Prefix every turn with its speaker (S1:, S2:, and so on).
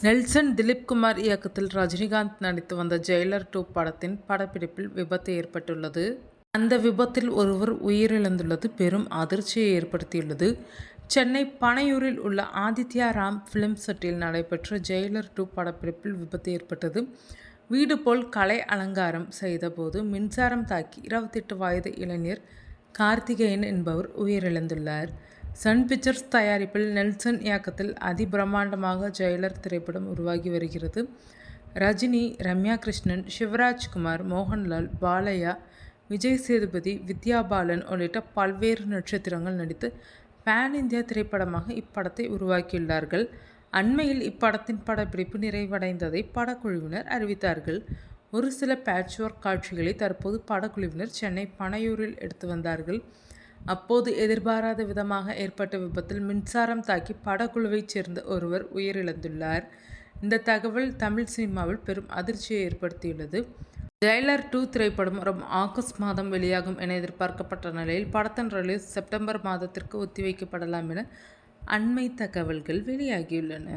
S1: Nelson Dilipkumar இயக்கத்தில் ரஜினிகாந்த் நடித்து வந்த ஜெயிலர் 2 படத்தின் படப்பிடிப்பில் விபத்து ஏற்பட்டுள்ளது. அந்த விபத்தில் ஒருவர் உயிரிழந்துள்ளது பெரும் அதிர்ச்சியை ஏற்படுத்தியுள்ளது. சென்னை பனையூரில் உள்ள ஆதித்யா ராம் பிலிம் செட்டில் நடைபெற்ற ஜெயிலர் 2 படப்பிடிப்பில் விபத்து ஏற்பட்டது. வீடு போல் கலை அலங்காரம் செய்தபோது மின்சாரம் தாக்கி 28 வயது இளைஞர் கார்த்திகேயன் என்பவர் உயிரிழந்துள்ளார். சன் பிக்சர்ஸ் தயாரிப்பில் நெல்சன் இயக்கத்தில் அதிபிரமாண்டமாக ஜெயிலர் திரைப்படம் உருவாகி வருகிறது. ரஜினி, ரம்யா கிருஷ்ணன், சிவராஜ்குமார், மோகன்லால், பாலையா, விஜய் சேதுபதி, வித்யா பாலன் உள்ளிட்ட பல்வேறு நட்சத்திரங்கள் நடித்து பேன் இந்தியா திரைப்படமாக இப்படத்தை உருவாக்கியுள்ளார்கள். அண்மையில் இப்படத்தின் படப்பிடிப்பு நிறைவடைந்ததை படக்குழுவினர் அறிவித்தார்கள். ஒரு சில பேட்ச் ஒர்க் காட்சிகளை தற்போது படக்குழுவினர் சென்னை பனையூரில் எடுத்து வந்தார்கள். அப்போது எதிர்பாராத விதமாக ஏற்பட்ட விபத்தில் மின்சாரம் தாக்கி படக்குழுவைச் சேர்ந்த ஒருவர் உயிரிழந்துள்ளார். இந்த தகவல் தமிழ் சினிமாவில் பெரும் அதிர்ச்சியை ஏற்படுத்தியுள்ளது. ஜெயிலர் 2 திரைப்படம் வரும் ஆகஸ்ட் மாதம் வெளியாகும் என எதிர்பார்க்கப்பட்ட நிலையில் படத்தின் ரிலீஸ் செப்டம்பர் மாதத்திற்கு ஒத்திவைக்கப்படலாம் என அண்மை தகவல்கள் வெளியாகியுள்ளன.